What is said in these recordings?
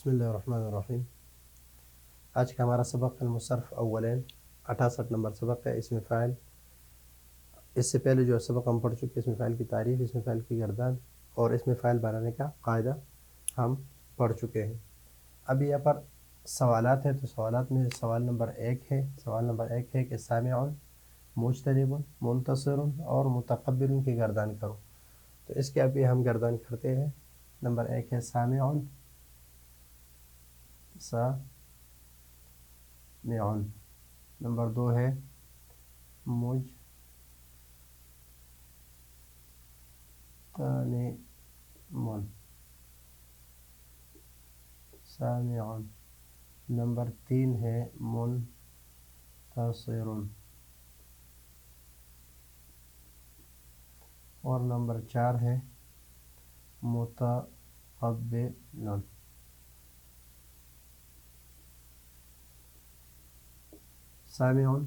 बिस्मिल्लाहिर्रहमानिर्रहीम। आज का हमारा सबक अलमुसर्फ़ अव्वलैन 68 नंबर सबक है। इसमें फ़ाइल, इससे पहले जो सबक हम पढ़ चुके इसमें फ़ाइल की तारीफ़, इसमें फ़ाइल की गर्दान और इसमें फ़ाइल बनाने का कायदा हम पढ़ चुके हैं। अब यहाँ पर सवालात हैं, तो सवालात में सवाल नंबर 1 है। सवाल नंबर 1 है कि सामिउन, मुज्तनिबुन, मुंतसिरुन और मुतकब्बिरुन की गर्दान करो। तो इसके अभी हम गर्दान करते हैं। नंबर 1 है सामिउन, सामिउन। नंबर 2 है मुज्तनिबुन, सामिउन। नंबर 3 है मुंतसिरुन और नंबर 4 है मुतकब्बिरुन। सामिउन,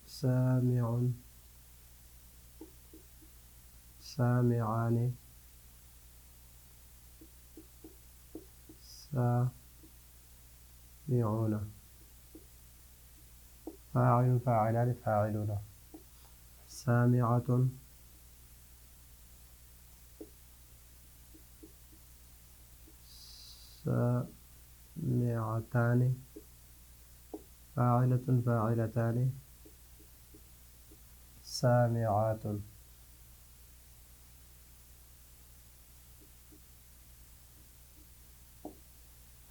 सामिउन, सामिआने, सामिऊन। फ़ाइलुन, फ़ाइलान, फ़ाइलून। सामिअतुन, सामिअतान, फ़ाइलतुन, फ़ाइलतान, सामिआतुन।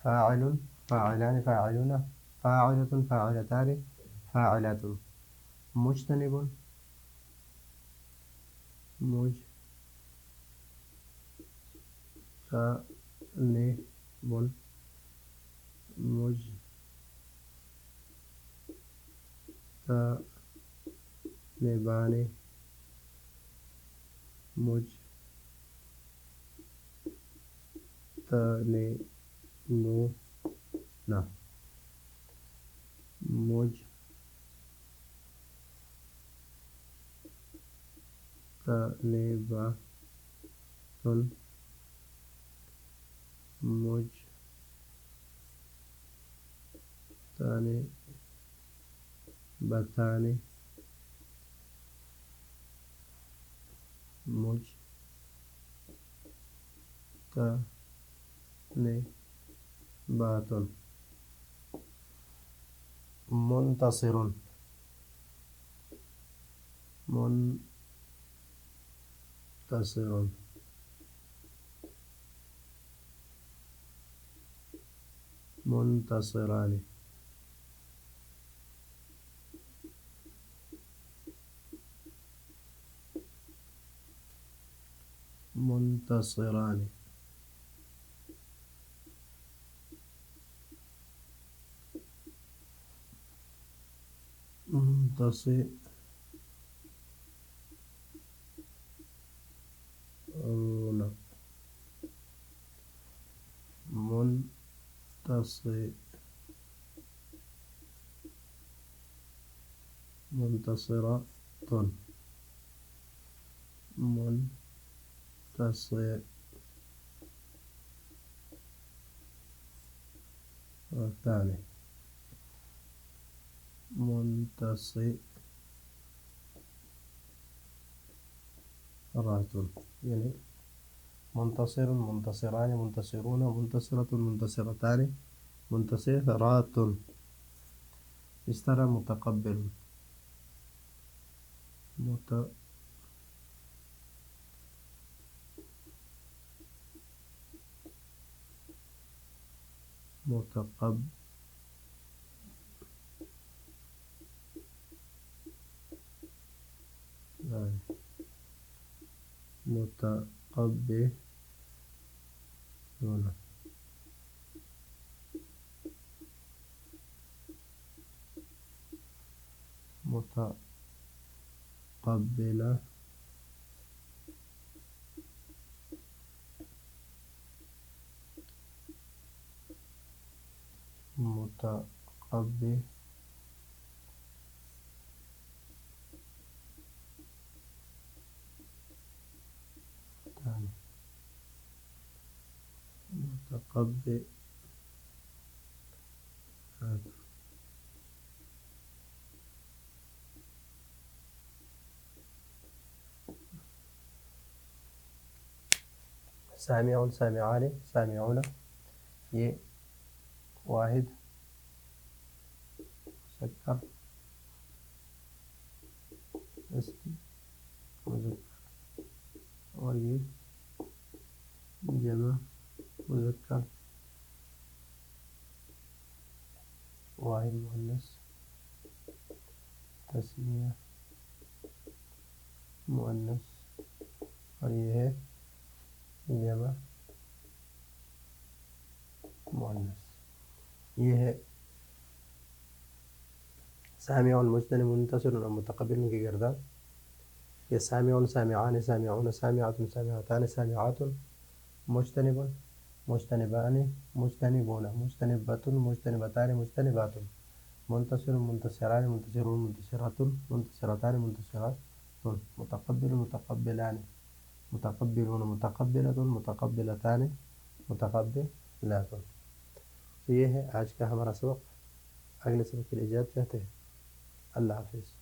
फ़ाइलुन, फ़ाइलान, फ़ाइलून, फ़ाइलतुन, फ़ाइलतान, फ़ाइलातुन। मुज्तनिबुन, मुज्तनिबुन, मुज्तनिबान, मुज्तनिबून, मुज्तनिबातुन, मुज्तनिबतान, मुज्तनिबातुन। मुंतसिरुन, मुंतसिरुन, मुंतसिरान, मुंतसिरान। मुंतसिरून, मुंतसिरातुन, मुंतसिरतान, मुंतसिरातुन। यानी मुंतसिरुन, मुंतसिरान, मुंतसिरून, मुंतसिरतुन, मुंतसिरतान, मुंतसिरातुन। इस तरह मुतकब्बिरुन, मुतकब्बिरान, मुतकब्बिरुन, मुतकब्बिला, मुतकब्बिरान, मुतक़ब्बिलात। सामिऊन सामिआन सामिऊन, ये वाहिद मुज़क्कर इसम मुज़क्कर, और ये जमा मुज़क्कर वाहिद मुअन्नस तस्निया मुअन्नस, और ये है जमा मुअन्नस। ये है सामिऊन मुज्तनिब मुंतसिर और मुतक़ब्बिल की गर्दान। ये सामिऊन सामिआन सामिऊन सामिआतुन सामिआतान सामिआतुन, मुज्तनिबुन मुज्तनिबान मुज्तनिबून मुज्तनिबतुन मुज्तनिबतान मुज्तनिबातुन, मुंतसिरुन मुंतसिरान मुंतसिरून मुंतसिरातुन मुंतसिरातान मुंतसिरातुन, मुतक़ब्बिलुन मुतक़ब्बिलान मुतक़ब्बिलून मुतक़ब्बिलतुन मुतक़ब्बिलतान मुतक़ब्बिलातुन। तो ये है आज का हमारा सबक। अगले सबक के लिए इजाज़त चाहते हैं। अल्लाह हाफ़िज़।